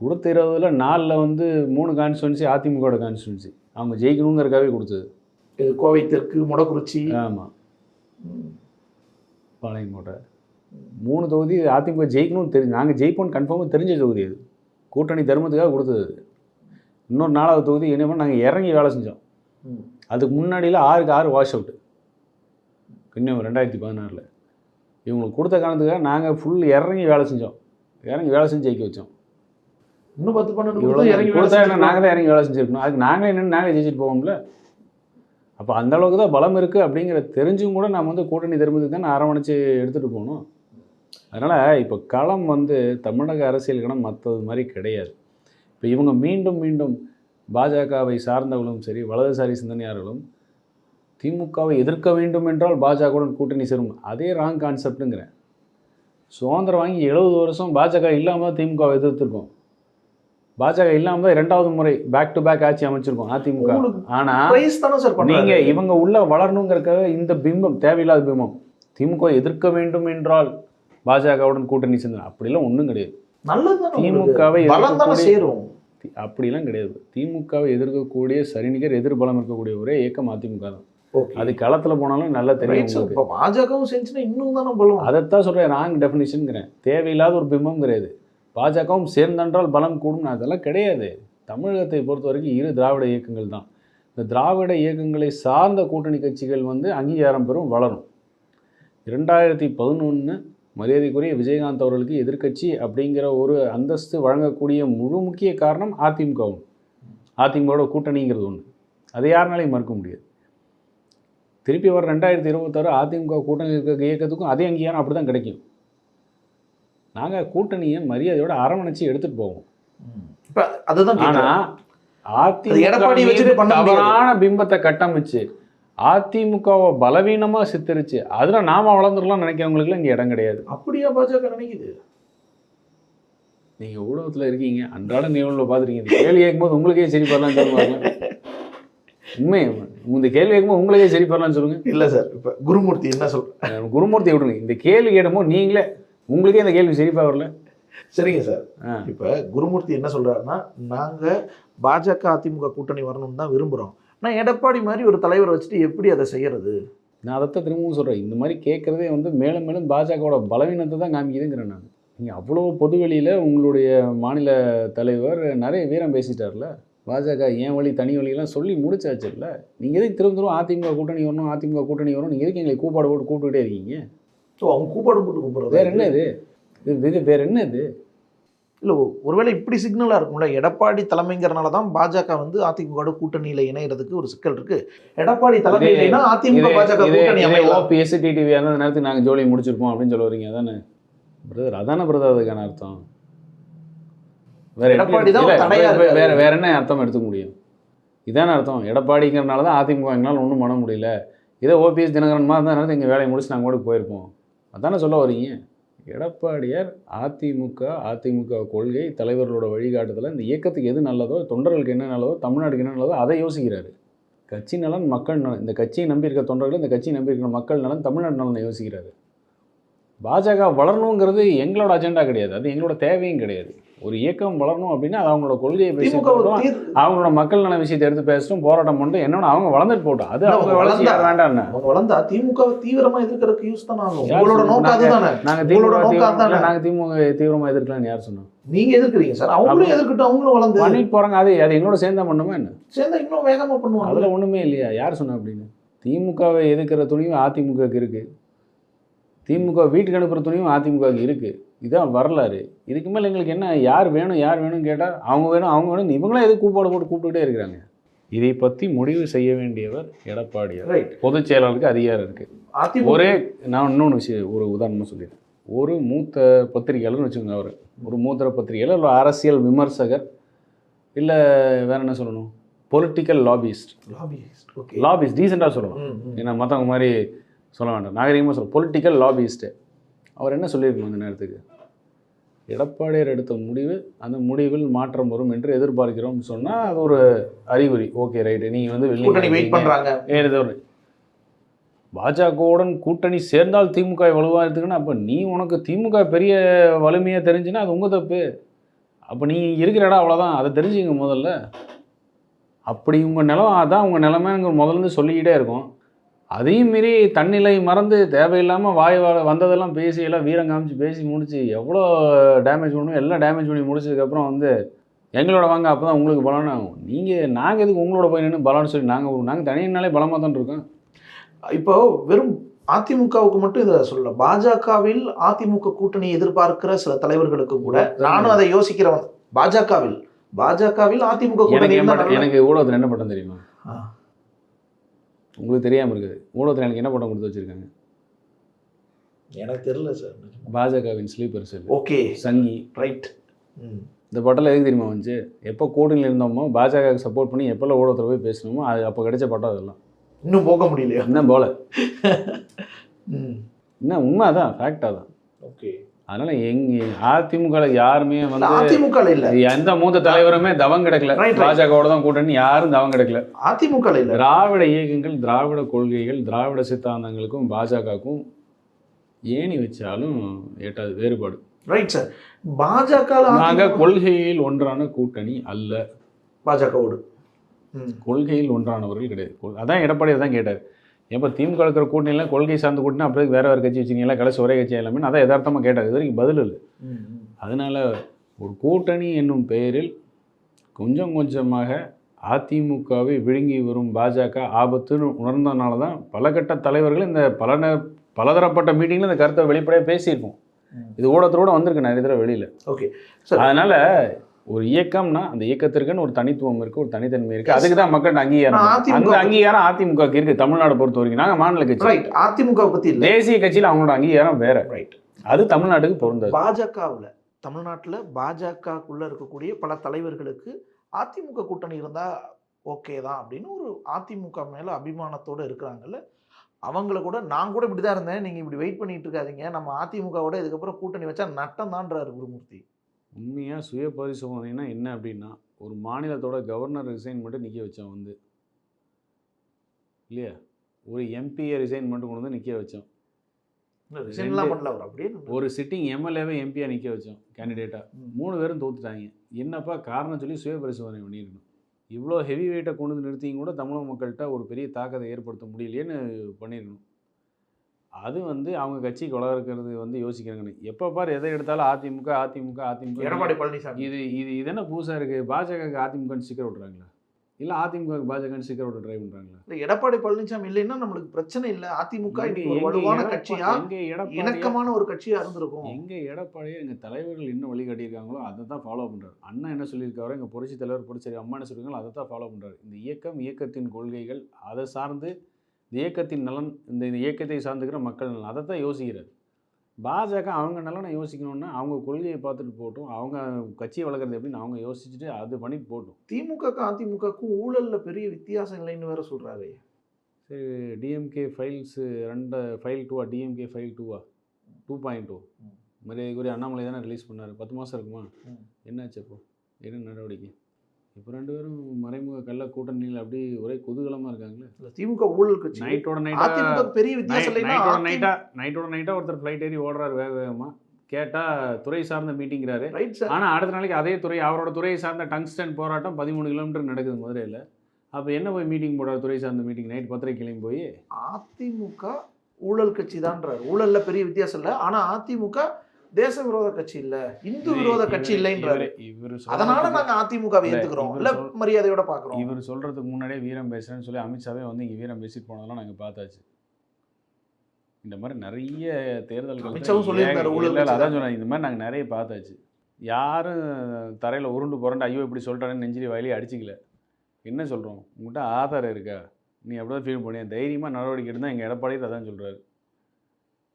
கொடுத்த 20ல் 4ல் வந்து 3 கான்ஸ்டுவன்சி அதிமுகவோட கான்ஸ்டுவன்சி அவங்க ஜெயிக்கணுங்கிறக்காகவே கொடுத்தது. இது கோவை தெற்கு, மொடக்குறிச்சி, ஆமாம், பாளையங்கோட்டை 3 தொகுதி அதிமுக ஜெயிக்கணும்னு தெரிஞ்சு நாங்கள் ஜெயிப்போம்னு கன்ஃபார்மாக தெரிஞ்ச தொகுதி. அது கூட்டணி தர்மத்துக்காக கொடுத்தது. இன்னொரு 4வது தொகுதி என்ன நாங்கள் இறங்கி வேலை செஞ்சோம். அதுக்கு முன்னாடியில் 6க்கு 6 வாஷ் அவுட்டு. இன்னும் 2016 இவங்களுக்கு கொடுத்த காரணத்துக்காக நாங்கள் ஃபுல் இறங்கி வேலை செஞ்சோம். இறங்கி வேலை செஞ்சு ஜெயிக்க வச்சோம். இன்னும் 10-12 கொடுத்தா என்ன நாங்கள் தான் இறங்கி வேலை செஞ்சுருக்கணும். அதுக்கு நாங்களே என்னென்னு நாங்களே ஜெயிச்சுட்டு போவோம்ல. அப்போ அந்த அளவுக்கு தான் பலம் இருக்குது அப்படிங்கிற தெரிஞ்சும் கூட நம்ம வந்து கூட்டணி தர்மத்துக்கு தான் அரவணைச்சு எடுத்துகிட்டு போகணும். அதனால் இப்போ களம் வந்து தமிழக அரசியல் களம் மற்றது மாதிரி கிடையாது. இப்போ இவங்க மீண்டும் மீண்டும் பாஜகவை சார்ந்தவர்களும் சரி வலதுசாரி சிந்தனையாளர்களும் திமுகவை எதிர்க்க வேண்டும் என்றால் பாஜகவுடன் கூட்டணி சேரும், அதே ராங் கான்செப்ட்டுங்கிறேன். சுதந்திரம் வாங்கி 70 வருஷம் பாஜக இல்லாமல் தான் திமுகவை எதிர்த்துருக்கோம். பாஜக இல்லாமல் தான் 2வது முறை பேக் டு பேக் ஆட்சி அமைச்சிருக்கோம் அதிமுக. ஆனால் நீங்கள் இவங்க உள்ள வளரணுங்கிறக்காக இந்த பிம்பம் தேவையில்லாத பிம்பம், திமுக எதிர்க்க வேண்டும் என்றால் பாஜகவுடன் கூட்டணி சேர்ந்து அப்படிலாம் ஒன்றும் கிடையாது. திமுகவை அப்படிலாம் கிடையாது. திமுகவை எதிர்க்கக்கூடிய சரிநிகர் எதிர்பலம் இருக்கக்கூடிய ஒரே இயக்கம் அதிமுக தான். அது களத்தில் போனாலும் நல்லா தெரியும். பாஜகவும் செஞ்சுன்னா இன்னும் தானே பலம். அதைத்தான் சொல்கிறேன், ராங் டெஃபினிஷனுங்கிறேன். தேவையில்லாத ஒரு பிம்பம் கிடையாது. பாஜகவும் சேர்ந்தென்றால் பலம் கூடும் அதெல்லாம் கிடையாது. தமிழகத்தை பொறுத்த வரைக்கும் 2 திராவிட இயக்கங்கள் தான். இந்த திராவிட இயக்கங்களை சார்ந்த கூட்டணி கட்சிகள் வந்து அங்கீகாரம் பெறும், வளரும். 2011 மரியாதைக்குரிய விஜயகாந்த் அவர்களுக்கு எதிர்க்கட்சி அப்படிங்கிற ஒரு அந்தஸ்து வழங்கக்கூடிய முழு முக்கிய காரணம் அதிமுகவும் அதிமுகவோட கூட்டணிங்கிறது ஒன்று. அதை யாருனாலையும் மறுக்க முடியாது. திருப்பி வர 2026 அதிமுக கூட்டணி இருக்க இயக்கத்துக்கும் அதே அங்கீகாரம் அப்படி தான் கிடைக்கும். நாங்கள் கூட்டணியை மரியாதையோட அரவணைச்சி எடுத்துகிட்டு போவோம். ஆனால் அதிமுக தவறான பிம்பத்தை கட்டமைச்சு அதிமுகவை பலவீனமாக சித்தரிச்சு அதில் நாம வளர்ந்துடலாம் நினைக்கிறவங்களுக்குலாம் இங்கே இடம் கிடையாது. அப்படியா பாஜக நினைக்குது? நீங்கள் ஊடகத்தில் இருக்கீங்க, அன்றாட நிகழ்வில் பார்த்துருக்கீங்க. கேள்வி கேட்கும்போது உங்களுக்கே சரி பண்ணலாம் சொல்லுவாங்க. உண்மை இந்த கேள்வி கேட்கும்போது உங்களுக்கே சரி பண்ணலாம்னு சொல்லுங்கள். இல்லை சார், இப்போ குருமூர்த்தி என்ன சொல்கிறேன், குருமூர்த்தி விடுங்க, இந்த கேள்வி கேட்கும்போது நீங்களே உங்களுக்கே இந்த கேள்வி சரிப்பா வரல. சரிங்க சார். இப்போ குருமூர்த்தி என்ன சொல்கிறாருன்னா, நாங்கள் பாஜக அதிமுக கூட்டணி வரணும்னு தான் விரும்புகிறோம், நான் எடப்பாடி மாதிரி ஒரு தலைவரை வச்சுட்டு எப்படி அதை செய்கிறது? நான் அதைத்தான் திரும்பவும் சொல்கிறேன், இந்த மாதிரி கேட்குறதே வந்து மேலும் மேலும் பாஜகவோட பலவீனத்தை தான் காமிக்குதுங்கிறேன் நான். நீங்கள் அவ்வளோ பொதுவெளியில் உங்களுடைய மாநில தலைவர் நிறைய வீரம் பேசிட்டார்ல, பாஜக ஏன் வழி தனி வழியெல்லாம் சொல்லி முடிச்சாச்சு இல்லை. நீங்கள் எதுக்கு திரும்ப அதிமுக கூட்டணி வரணும், அதிமுக கூட்டணி வரணும், நீங்கள் எதுக்கு எங்களை கூப்பாடு போட்டு கூப்பிட்டுக்கிட்டே இருக்கீங்க? ஸோ அவங்க கூப்பாடு போட்டு கூப்பிட்றது வேறு என்ன இது வேறு என்ன இது? இல்லை, ஒருவேளை இப்படி சிக்னலாக இருக்கும்ல, எடப்பாடி தலைமைங்கிறனால தான் பாஜக வந்து அதிமுக கூட்டணியில் இணைகிறதுக்கு ஒரு சிக்கல் இருக்கு. எடப்பாடி தலைமையினா அதிமுக பாஜக கூட்டணி அமையலாம். ஓபிஎஸ் டிடிவி அந்த நேரத்துக்கு நாங்கள் ஜோலியை முடிச்சிருப்போம் அப்படின்னு சொல்ல வரீங்க அதானே பிரதர்? அதானே பிரதர் அதுக்கான அர்த்தம். வேற என்ன அர்த்தம் எடுத்துக்க முடியும்? இதான அர்த்தம். எடப்பாடிங்கிறனால தான் அதிமுக எங்களால் ஒன்றும் பண்ண முடியல, இதே ஓபிஎஸ் தினகரன் மாதிரி தான் நேரத்தில் எங்கள் வேலையை முடிச்சு நாங்கள் கூட போயிருப்போம், அதானே சொல்ல வரீங்க? எடப்பாடியார் அதிமுக கொள்கை தலைவர்களோட வழிகாட்டுதல இந்த இயக்கத்துக்கு எது நல்லதோ, தொண்டர்களுக்கு என்ன நல்லதோ, தமிழ்நாட்டுக்கு என்ன நல்லதோ அதை யோசிக்கிறாரு. கட்சி நலன், மக்கள் நலன், இந்த கட்சியை நம்பியிருக்க தொண்டர்கள், இந்த கட்சியை நம்பியிருக்கிற மக்கள் நலன், தமிழ்நாட்டு நலனை யோசிக்கிறாரு. பாஜக வளரணுங்கிறது எங்களோட அஜெண்டா கிடையாது, அது எங்களோட தேவையும் கிடையாது. ஒரு இயக்கம் வளரணும் அப்படின்னா அது அவங்களோட கொள்கையை பேசிட்டு, அவங்களோட மக்கள் நல விஷயத்தை எடுத்து பேசணும், போராட்டம் பண்ணிட்டு என்னன்னா அவங்க வளர்ந்துட்டு போட்டோம், அது அவங்க வளர்ச்சி வேண்டாம். அவங்க வளர்ந்தா திமுக தீவிரமா எதிர்க்கிறதுக்கு யூஸ் தான் ஆகும். உங்களோட நோக்கம் அதுதானே. நாங்க திமுக தீவிரமா எதிர்க்கலாம் யார் சொன்னோம்? நீங்க எதிர்க்கிறீங்க சார், அவங்களும் எதிர்க்கட்டும், அவங்களும் வளர்ந்து பண்ணிட்டு போறாங்க. அது எங்களோட சேர்ந்தா பண்ணுமா என்ன? சேர்ந்தா இன்னும் வேகமா பண்ணுவாங்க. அதுல ஒண்ணுமே இல்லையா? யார் சொன்னா அப்படின்னு? திமுகவை எதிர்க்கிற துணியும் அதிமுகவுக்கு இருக்கு, திமுக வீட்டுக்கு அனுப்புகிற துணியும் அதிமுகவுக்கு இருக்குது. இதுதான் வரலாறு. இதுக்கு மேலே எங்களுக்கு என்ன? யார் வேணும்னு கேட்டால் அவங்க வேணும் இவங்களாம் எதுக்கு கூப்பிட்டுக்கிட்டே இருக்கிறாங்க? இதை பற்றி முடிவு செய்ய வேண்டியவர் எடப்பாடியார். பொதுச் செயலாளருக்கு அதிகாரம் இருக்குது. நான் இன்னொன்று விஷயம் ஒரு உதாரணமாக சொல்லிடுறேன். ஒரு மூத்த பத்திரிகையாளர்னு வச்சுக்கோங்க, அவர் ஒரு மூத்த பத்திரிகையாளர், இல்லை அரசியல் விமர்சகர், இல்லை வேற என்ன சொல்லணும், பொலிட்டிக்கல் லாபிஸ்ட் டீசெண்டாக சொல்லணும், ஏன்னா மற்றவங்க மாதிரி சொல்ல வேண்டாம், நாகரிகமாக சொல்ல, பொலிட்டிக்கல் லாபிஸ்ட்டு. அவர் என்ன சொல்லியிருக்கணும் அந்த நேரத்துக்கு? எடப்பாடியார் எடுத்த முடிவு, அந்த முடிவில் மாற்றம் வரும் என்று எதிர்பார்க்கிறோம்னு சொன்னால் அது ஒரு அறிகுறி. ஓகே ரைட்டு, நீங்கள் வந்து வெயிட் பண்ணுறாங்க, பாஜகவுடன் கூட்டணி சேர்ந்தால் திமுக வலுவாக இருக்குன்னா, அப்போ நீ உனக்கு திமுக பெரிய வலிமையாக தெரிஞ்சுன்னா அது உங்கள் தப்பு. அப்போ நீ இருக்கிற இடம் அவ்வளோதான், அதை தெரிஞ்சுங்க முதல்ல. அப்படி உங்கள் நிலம் அதான் உங்கள் நிலமைங்க முதல்ல சொல்லிக்கிட்டே இருக்கும். அதையும் மீறி தன்னிலை மறந்து தேவையில்லாமல் வந்ததெல்லாம் பேசி எல்லாம் வீரம் காமிச்சு பேசி முடிச்சு எவ்வளோ டேமேஜ் பண்ணணும், எல்லாம் டேமேஜ் பண்ணி முடிச்சதுக்கப்புறம் வந்து எங்களோட வாங்க, அப்போ தான் உங்களுக்கு பலன் ஆகும். நாங்கள் எதுக்கு உங்களோட போய் நின்று பலன்னு சொல்லி நாங்கள் தனியினாலே பலமாக தான் இருக்கோம். இப்போ வெறும் அதிமுகவுக்கு மட்டும் இதை சொல்லல, பாஜகவில் அதிமுக கூட்டணி எதிர்பார்க்கிற சில தலைவர்களுக்கு கூட நானும் அதை யோசிக்கிறவன். பாஜகவில் அதிமுக கூட்டணி எனக்கு ஊடகத்தில் என்ன பட்டம் தெரியுமா? உங்களுக்கு தெரியாமல் இருக்குது. ஊடகத்தில் எனக்கு என்ன பட்டம் கொடுத்து வச்சுருக்காங்க? எனக்கு தெரியல சார். பாஜகவின் ஸ்லீப்பர் செல். ஓகே, சங்கி. ரைட். இந்த பட்டம் எதுக்கு தெரியுமா வந்துச்சு? எப்போ கூட்டணியில் இருந்தோமோ, பாஜகவுக்கு சப்போர்ட் பண்ணி எப்போல்லாம் ஊடகத்தில் போய் பேசணுமோ அது அப்போ கிடைச்ச பட்டம். அதெல்லாம் இன்னும் போக முடியலையா? இன்னும் போல. இன்னும் உண்மை தான், ஃபேக்டாக தான். ஓகே. அதனால அதிமுக யாருமே வந்து அதிமுக இல்ல, எந்த மூத்த தலைவருமே தவம் கிடக்கல. பாஜகவோட தான் கூட்டணி, யாரும் தவம் கிடக்கல. அதிமுக இல்ல. திராவிட இயக்கங்கள், திராவிட கொள்கைகள், திராவிட சித்தாந்தங்களுக்கும் பாஜகவுக்கும் ஏணி வச்சாலும் ஏட்டாது வேறுபாடு. Right sir. பாஜக நாங்கள் கொள்கையில் ஒன்றான கூட்டணி அல்ல. பாஜகவோடு கொள்கையில் ஒன்றானவர்கள் கிடையாது. அதான் எடப்பாடி தான் கேட்டார். எப்போ திமுக இருக்கிற கூட்டணியில் கொள்கை சார்ந்த கூட்டணி அப்படியே வேறு கட்சி வச்சுருக்கீங்களா, கடைசி ஒரே கட்சி எல்லாமே அதான் யதார்த்தமாக கேட்டார். இது வரைக்கும் பதில் இல்லை. அதனால் ஒரு கூட்டணி என்னும் பெயரில் கொஞ்சம் கொஞ்சமாக அதிமுகவை விழுங்கி வரும் பாஜக ஆபத்துன்னு உணர்ந்ததுனால தான் பல கட்ட தலைவர்கள் இந்த பலதரப்பட்ட மீட்டிங்கில் இந்த கருத்தை வெளிப்படையாக பேசியிருக்கோம். இது ஊடகத்தோடு வந்திருக்கு நிறைய தடவை வெளியில். ஓகே. அதனால் ஒரு இயக்கம்னா அந்த இயக்கத்திற்குன்னு ஒரு தனித்துவம் இருக்குது, ஒரு தனித்தன்மை இருக்குது. அதுக்கு தான் மக்கள் அங்கீகாரம். அந்த அங்கீகாரம் அதிமுக இருக்குது. தமிழ்நாடு பொறுத்த வரைக்கும் நாங்கள் மாநில கட்சி. ரைட். அதிமுக பற்றி தேசிய கட்சியில் அவங்களோட அங்கீகாரம் வேற. ரைட். அது தமிழ்நாட்டுக்கு பொருந்தது. பாஜகவில் தமிழ்நாட்டில் பாஜகக்குள்ளே இருக்கக்கூடிய பல தலைவர்களுக்கு அதிமுக கூட்டணி இருந்தால் ஓகே தான் அப்படின்னு ஒரு அதிமுக மேலே அபிமானத்தோடு இருக்கிறாங்கல்ல, அவங்கள கூட நான் கூட இப்படி தான் இருந்தேன், நீங்கள் இப்படி வெயிட் பண்ணிட்டு இருக்காதீங்க, நம்ம அதிமுகவோட இதுக்கப்புறம் கூட்டணி வச்சா நட்டம் தான்றாரு குருமூர்த்தி. உண்மையாக சுய பரிசோதனைனா என்ன அப்படின்னா, ஒரு மாநிலத்தோட கவர்னர் ரிசைன் மட்டும் நிற்க வச்சான் வந்து இல்லையா? ஒரு எம்பியை ரிசைன் பண்ணிட்டு கொண்டு வந்து நிற்க வச்சோம். ரிசைன்லாம் பண்ணல அவர் அப்படியே ஒரு சிட்டிங் எம்எல்ஏவை எம்பியாக நிற்க வச்சோம் கேண்டிடேட்டாக. 3 பேரும் தோத்துட்டாங்க. என்னப்பா காரணம் சொல்லி சுய பரிசோதனை பண்ணியிருக்கணும். இவ்வளோ ஹெவி வெயிட்டை கொண்டு வந்து நிறுத்தியும் கூட தமிழக மக்கள்கிட்ட ஒரு பெரிய தாக்கத்தை ஏற்படுத்த முடியலையேன்னு பண்ணியிருக்கணும். அது வந்து அவங்க கட்சிக்கு வளர்க்கிறது வந்து யோசிக்கிறாங்கன்னு. எப்போ பார் எதை எடுத்தாலும் அதிமுக அதிமுக அதிமுக. எடப்பாடி பழனிசாமி இது என்ன புதுசாக இருக்குது? பாஜகவுக்கு அதிமுகன்னு ஸ்டிக்கர் விட்றாங்களா, இல்லை அதிமுகவுக்கு பாஜகன்னு ஸ்டிக்கர் விட்டு ட்ரை பண்ணுறாங்களா? இல்லை, எடப்பாடி பழனிசாமி இல்லைன்னா நம்மளுக்கு பிரச்சனை இல்லை. அதிமுக இன்னைக்கு ஒரு வலுவான கட்சியா, இணக்கமான ஒரு கட்சியா இருந்திருக்கும். எங்க எடப்பாடியே எங்கள் தலைவர்கள் இன்னும் வழி காட்டியிருக்காங்களோ அதை தான் ஃபாலோ பண்ணுறாரு. அண்ணா என்ன சொல்லியிருக்காரோ, எங்கள் புரட்சி தலைவர் புரட்சி அம்மா என்ன சொல்லியிருக்காங்களோ அதை தான் ஃபாலோ பண்ணுறாரு. இந்த இயக்கம், இயக்கத்தின் கொள்கைகள், அதை சார்ந்து இந்த இயக்கத்தின் நலன், இந்த இயக்கத்தை சார்ந்துக்கிற மக்கள் நலன், அதை தான் யோசிக்கிறார். பாஜக அவங்க நலனை யோசிக்கணும்னா அவங்க கொள்கையை பார்த்துட்டு போட்டும், அவங்க கட்சியை வளர்க்குறது எப்படின்னு அவங்க யோசிச்சுட்டு அது பண்ணிட்டு போட்டும். திமுகக்கும் அதிமுகக்கும் ஊழல்ல பெரிய வித்தியாசம் இல்லைன்னு வேற சொல்றாரு. சரி, DMK files 2 file 2 DMK file 2.2 மரியாதைக்குரிய அண்ணாமலை தானே ரிலீஸ் பண்ணார். 10 மாதம் இருக்குமா? என்னாச்சு அப்போ? என்ன நடவடிக்கை? இப்போ 2 பேரும் மறைமுக கள்ள கூட்டணியில் அப்படி ஒரே குதூகலமாக இருக்காங்களே. திமுக ஊழல் கட்சி நைட்டோட பெரிய வித்தியாசம் நைட்டோட நைட்டாக ஒருத்தர் ஃப்ளைட் ஏறி ஓடுறாரு வேகமாக. கேட்டால் துறை சார்ந்த மீட்டிங்கிறாரு. ஆனால் அடுத்த நாளைக்கு அதே துறை, அவரோட துறையை சார்ந்த டங்ஸ்டன் போராட்டம் 13 கிலோமீட்டர் நடக்குது மதுரையில். அப்போ என்ன போய் மீட்டிங் போடுறாரு? துறை சார்ந்த மீட்டிங் நைட் 10:30 கிளம்பி போய். அதிமுக ஊழல் கட்சி தான்றாரு. ஊழல்ல பெரிய வித்தியாசம் இல்லை. ஆனால் அதிமுக தேச விரோத கட்சி இல்ல, இந்து விரோத கட்சி இல்லைன்றாரு. அதனால நாங்க அதிமுகவை ஏத்துக்கிறோம், இல்ல மரியாதையோட பாக்குறோம். இவர் சொல்றதுக்கு முன்னாடியே வீரம் பேசுறேன்னு சொல்லி அமித்ஷாவே வந்து இங்க வீரம் பேசிட்டு போனதெல்லாம் நாங்க பார்த்தாச்சு. இந்த மாதிரி நிறைய தேர்தல்கள் அமித்ஷாவும் சொல்லியிருக்காரு ஊழல். அதான் சொன்னேன், இந்த மாதிரி நாங்கள் நிறைய பார்த்தாச்சு. யாரும் தரையில் உருண்டு புரண்டு ஐயோ இப்படி சொல்கிறான்னு நெஞ்சிரி வயலையே அடிச்சிக்கல. என்ன சொல்கிறோம்? உங்கள்கிட்ட ஆதாரம் இருக்கா? நீ அப்படிதான் ஃபீல் பண்ணியா? தைரியமாக நடவடிக்கை எடுத்தால் எங்கள் எடப்பாடியில் அதான் சொல்கிறாரு.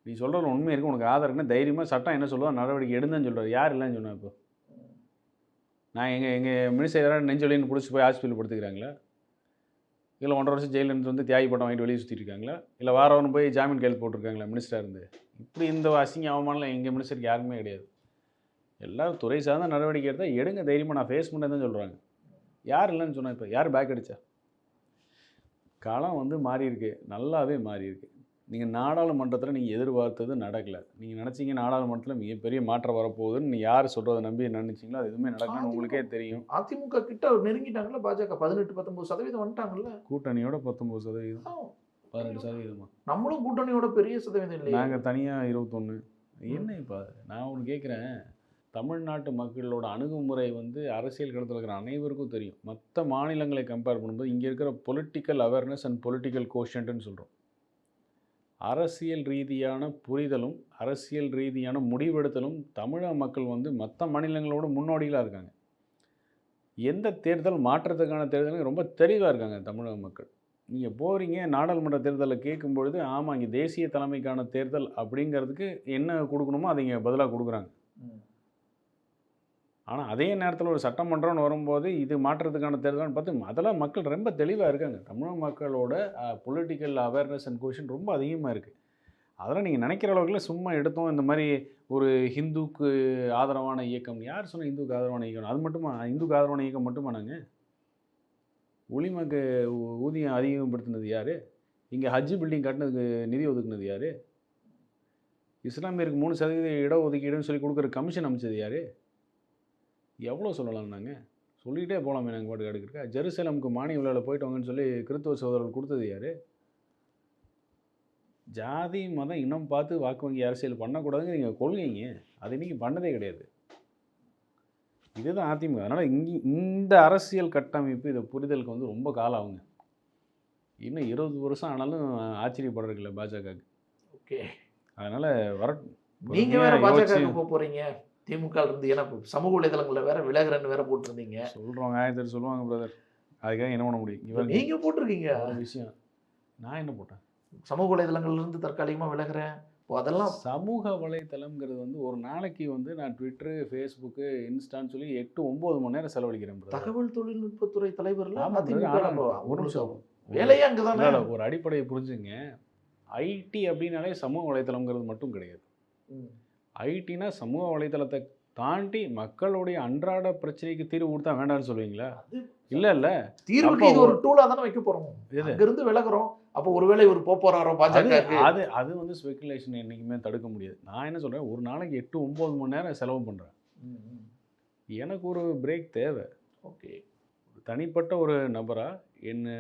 நீ சொல்கிறது உண்மை இருக்குது, உனக்கு ஆதாரம் இருக்குன்னா தைரியமாக சட்டம் என்ன சொல்லுவா நடவடிக்கை எடுந்தான்னு சொல்கிறார். யார் இல்லைன்னு சொன்னேன்? இப்போ நான் எங்கள் மினிஸ்டர் யாராவது நெஞ்சொலின்னு பிடிச்சி போய் ஹாஸ்பிட்டல் படுத்துக்கிறாங்களா? இல்லை 1.5 வருஷம் ஜெயிலிருந்து வந்து தியாகி பட்டம் வாங்கிட்டு வெளியே சுற்றிட்டு இருக்காங்களா? இல்லை வாரம் போய் ஜாமீன் கையெழுத்து போட்டிருக்காங்களா மினிஸ்டராக இருந்து? இப்படி இந்த அசிங்க அவமானலாம் எங்கள் மினிஸ்டருக்கு யாருக்குமே கிடையாது. எல்லோரும் துறை சார்ந்த நடவடிக்கை எடுத்தால் எடுங்க, தைரியமாக நான் ஃபேஸ் பண்ணேன் தான் சொல்கிறாங்க. யார் இல்லைன்னு சொன்னால் இப்போ யார் பேக் அடித்தா? காலம் வந்து மாறி இருக்கு, நல்லாவே மாறி இருக்கு. நீங்கள் நாடாளுமன்றத்தில் நீங்கள் எதிர்பார்த்தது நடக்கலை. நீங்கள் நினச்சிங்க நாடாளுமன்றத்தில் மிகப்பெரிய மாற்றம் வரப்போகுதுன்னு நீ யார் சொல்கிறத நம்பி நினச்சிங்களோ அது எதுவுமே நடக்கணும்னு உங்களுக்கே தெரியும். அதிமுக கிட்ட நெருங்கிட்டாங்கல்ல, பாஜக 18-19% வந்துட்டாங்கல்ல. கூட்டணியோட 19%, 18%. நம்மளும் கூட்டணியோட பெரிய சதவீதம் இல்லை, நாங்கள் தனியாக 21. என்ன இப்போ நான் ஒன்று கேட்குறேன், தமிழ்நாட்டு மக்களோட அணுகுமுறை வந்து அரசியல் களத்தில் இருக்கிற அனைவருக்கும் தெரியும். மற்ற மாநிலங்களை கம்பேர் பண்ணும்போது இங்கே இருக்கிற பொலிட்டிக்கல் அவேர்னஸ் அண்ட் பொலிட்டிக்கல் கோஷன்ட்டுன்னு சொல்கிறோம். அரசியல் ரீதியான புரிதலும் அரசியல் ரீதியான முடிவெடுத்தலும் தமிழக மக்கள் வந்து மற்ற மாநிலங்களோட முன்னோடிகளாக இருக்காங்க. எந்த தேர்தல் மாற்றத்துக்கான தேர்தலும் ரொம்ப தெளிவாக இருக்காங்க தமிழக மக்கள். நீங்கள் போகிறீங்க நாடாளுமன்ற தேர்தலில் கேட்கும்பொழுது ஆமாம் இங்கே தேசிய தலைமைக்கான தேர்தல் அப்படிங்கிறதுக்கு என்ன கொடுக்கணுமோ அதை இங்கே பதிலாக கொடுக்குறாங்க. ஆனால் அதே நேரத்தில் ஒரு சட்டமன்றம்னு வரும்போது இது மாற்றத்துக்கான தேர்தல்னு பார்த்து அதெல்லாம் மக்கள் ரொம்ப தெளிவாக இருக்காங்க. தமிழக மக்களோட பொலிட்டிக்கல் அவேர்னஸ் அண்ட் கொஷின் ரொம்ப அதிகமாக இருக்குது. அதெல்லாம் நீங்கள் நினைக்கிற அளவுக்குல சும்மா எடுத்தோம் இந்த மாதிரி ஒரு ஹிந்துக்கு ஆதரவான இயக்கம். யார் சொன்னால் ஹிந்துக்கு ஆதரவான இயக்கம்? அது மட்டுமா? இந்துக்கு ஆதரவான இயக்கம் மட்டுமா? நாங்கள் ஒளிமக்கு ஊதியம் அதிகப்படுத்தினது யார்? இங்கே ஹஜ்ஜு பில்டிங் கட்டினதுக்கு நிதி ஒதுக்குனது யார்? இஸ்லாமியருக்கு 3% இடஒதுக்கீடுன்னு சொல்லி கொடுக்குற கமிஷன் அமைச்சது யார்? எவ்வளோ சொல்லலாம்? நாங்கள் சொல்லிகிட்டே போகலாமே. நாங்கள் பாட்டுக்கு எடுக்கிறக்கா? ஜெருசலமுக்கு மானிய விழாவில் போயிட்டு வாங்கன்னு சொல்லி கிறிஸ்தவ சகோதரர்கள் கொடுத்தது யார்? ஜாதி மதம் இனம் பார்த்து வாக்கு வங்கி அரசியல் பண்ணக்கூடாதுங்க நீங்கள் கொள்கைங்க. அது இன்றைக்கி பண்ணதே கிடையாது. இதுதான் அதிமுக. அதனால் இந்த அரசியல் கட்டமைப்பு இதை புரிதலுக்கு வந்து ரொம்ப காலம் ஆகுங்க. இன்னும் 20 வருஷம் ஆனாலும் ஆச்சரியப்படுறதில்ல பாஜகவுக்கு. ஓகே, அதனால் நீங்கள் வேறு பாஜக போக போகிறீங்க திமுக இருந்து. ஏன்னா சமூக வலைதளங்களில் வேற விலகிறன்னு வேற போட்டிருந்தீங்க. சொல்கிறவங்க 1000 சொல்லுவாங்க பிரதர். அதுக்காக என்ன பண்ண முடியும்? இவங்க நீங்கள் போட்டிருக்கீங்க விஷயம். நான் என்ன போட்டேன்? சமூக வலைதளங்கள்லேருந்து தற்காலிகமாக விலகிறேன். இப்போ அதெல்லாம் சமூக வலைத்தளம்ங்கிறது வந்து ஒரு நாளைக்கு வந்து நான் ட்விட்டரு, ஃபேஸ்புக்கு, இன்ஸ்டான்னு சொல்லி 8-9 மணி நேரம் செலவழிக்கிறேன். தகவல் தொழில்நுட்பத்துறை தலைவரில் ஒரு நிமிஷம் வேலையே அங்கே தான். ஒரு அடிப்படையை புரிஞ்சுங்க. ஐடி அப்படின்னாலே சமூக வலைத்தளம்ங்கிறது மட்டும் கிடையாது. ஐடினா சமூக வலைத்தளத்தை தாண்டி மக்களுடைய அன்றாட பிரச்சனைக்கு தீர்வு கொடுத்தா வேண்டாம்னு சொல்லுவீங்களா? இல்ல தீர்வுக்கு இது ஒரு டூலா தானே வைக்க போறோம். எது? அங்க இருந்து விலகுறோம். அப்போ ஒருவேளை இவர் போறாரோ பாஜகவுக்கு. அது வந்து ஸ்பெகுலேஷன் என்னைக்குமே தடுக்க முடியாது. நான் என்ன சொல்றேன், ஒரு நாளைக்கு 8-9 மணி நேரம் செலவு பண்றேன். எனக்கு ஒரு பிரேக் தேவை. ஓகே. தனிப்பட்ட ஒரு நபரா என்ன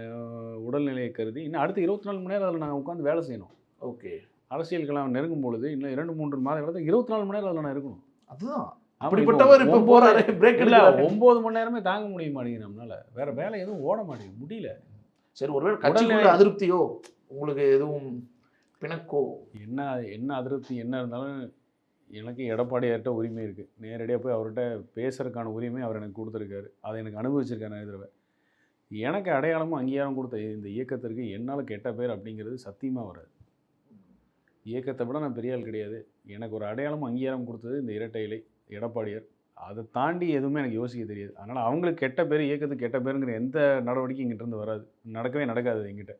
உடல்நிலையை கருதி இன்னும் அடுத்த 24 மணி நேரம் அதில் நான் உட்காந்து வேலை செய்யணும். ஓகே. அரசியலுக்கெல்லாம் நெருங்கும் பொழுது இன்னும் 2-3 மாத காலத்தில் 24 மணி நேரம் அதில் நான் இருக்கணும். அதுதான் அப்படிப்பட்டவர் இப்போ போறாரு, பிரேக் இல்ல எடுக்கல. 9 மணி நேரமே தாங்க முடிய மாட்டேங்குது நம்மளால. வேற வேலை எதுவும் ஓட மாட்டேங்குது, முடியல. சரி, ஒருவேளை கட்சிக்குள்ள அதிருப்தியோ உங்களுக்கு எதுவும் பிணக்கோ? என்ன அதிருப்தி என்ன இருந்தாலும் எனக்கு எடப்பாடியார்கிட்ட உரிமை இருக்குது. நேரடியாக போய் அவர்கிட்ட பேசுறதுக்கான உரிமை அவர் எனக்கு கொடுத்துருக்காரு. அதை எனக்கு அனுபவிச்சிருக்காரு நிறைய தடவை. எனக்கு அடையாளமும் அங்கீகாரம் கொடுத்த இந்த இயக்கத்திற்கு என்னால் கெட்ட பேர் அப்படிங்கிறது சத்தியமாக வராது. இயக்கத்தை விட நான் பெரிய ஆள் கிடையாது. எனக்கு ஒரு அடையாளமும் அங்கீகாரம் கொடுத்தது இந்த இரட்டை இலை எடப்பாடியார். அதை தாண்டி எதுவுமே எனக்கு யோசிக்க தெரியாது. அதனால் அவங்களுக்கு கெட்ட பேர், இயக்கத்துக்கு கெட்ட பேருங்கிற எந்த நடவடிக்கை எங்கிட்டேருந்து வராது, நடக்கவே நடக்காது எங்கிட்ட.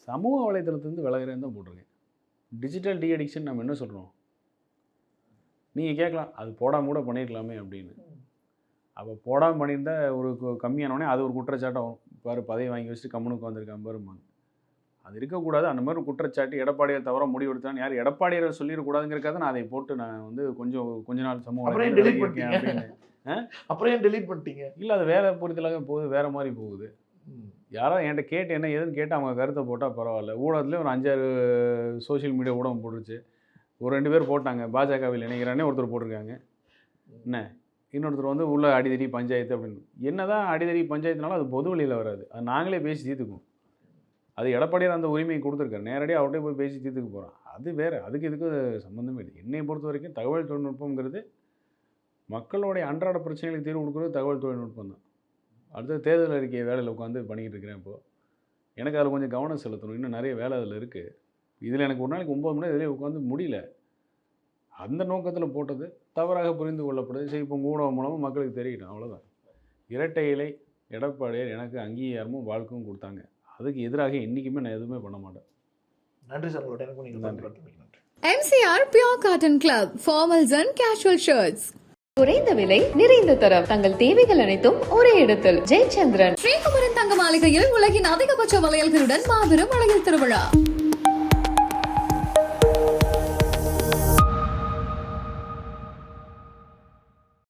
சமூக வலைத்தளத்துலேருந்து விலகிறேன்னு தான் போட்டிருக்கேன். டிஜிட்டல் டி அடிக்ஷன் நம்ம என்ன சொல்கிறோம்? நீங்கள் கேட்கலாம், அது போடாமல் கூட பண்ணியிருக்கலாமே அப்படின்னு. அப்போ போடாமல் பண்ணியிருந்தா ஒரு கம்மியானோடனே அது ஒரு குற்றச்சாட்டம் பாரு, பதவி வாங்கி வச்சுட்டு கம்முனுக்கு வந்திருக்கான் பாருமாங்க. அது இருக்கக்கூடாது. அந்த மாதிரி குற்றச்சாட்டு எடப்பாடியார் தவிர முடிவெடுத்தான்னு யார் எடப்பாடியார் சொல்லிடக்கூடாதுங்கிறக்காக நான் அதை போட்டு நான் வந்து கொஞ்ச நாள் சமூக அப்புறம் ஏன் டெலீட் பண்ணிட்டீங்க? இல்லை, அது வேற பொறுத்தலாக போகுது, வேற மாதிரி போகுது. யாராவது என்கிட்ட கேட்டு என்ன ஏதுன்னு கேட்டு அவங்க கருத்தை போட்டால் பரவாயில்ல. ஊடகத்துலேயே ஒரு 5-6 சோஷியல் மீடியா ஊடகம் போட்டுருச்சு. ஒரு 2 பேர் போட்டாங்க, பாஜகவில் இணைகிறானே ஒருத்தர் போட்டிருக்காங்க. என்ன இன்னொருத்தர் வந்து உள்ள அடிதடி பஞ்சாயத்து அப்படின்னு. என்ன தான் அடிதடி பஞ்சாயத்துனாலும் அது பொது வழியில் வராது. அது நாங்களே பேசி தீர்த்துக்குவோம். அது எடப்பாடியார் அந்த உரிமையை கொடுத்துருக்காரு. நேரடியாக அவர்கிட்ட போய் பேசி தீர்த்துக்க போகிறோம். அது வேறு, அதுக்கு இதுக்கு சம்மந்தமே இல்லை. என்னை பொறுத்த வரைக்கும் தகவல் தொழில்நுட்பங்கிறது மக்களுடைய அன்றாட பிரச்சனைகளுக்கு தீர்வு கொடுக்குறது தகவல் தொழில்நுட்பம் தான். அடுத்த தேர்தல் அறிக்கை வேலையில் உட்காந்து பண்ணிக்கிட்டு இருக்கிறேன். இப்போது எனக்கு அதில் கொஞ்சம் கவனம் செலுத்தணும். இன்னும் நிறைய வேலை அதில் இருக்குது. இதில் எனக்கு ஒரு நாளைக்கு 9 மணி நேரம் இதிலே உட்காந்து முடியல. அந்த நோக்கத்தில் போட்டது தவறாக புரிந்து கொள்ளப்படுது. சரி, இப்போ ஊடகம் மூலமாக மக்களுக்கு தெரியட்டும், அவ்வளோதான். இரட்டை இலை எடப்பாடியார் எனக்கு அங்கீகாரமும் வாழ்க்கையும் கொடுத்தாங்க. அதுக்கு எதிராக என்றைக்குமே நான் எதுவுமே பண்ண மாட்டேன். நன்றி சார், உங்களோட எனக்கு நீங்கள் நன்றி. MCR Pure Cotton Club, formals and casual shirts. குறைந்த விலை, நிறைந்த தரம், தங்கள் தேவைகள் அனைத்தும் ஒரே இடத்தில். ஜெயச்சந்திரன் ஸ்ரீகுமரன் தங்க மாளிகையில் உலகின் அதிகபட்ச வளையல்களுடன் மாபெரும் வளையல் திருவிழா.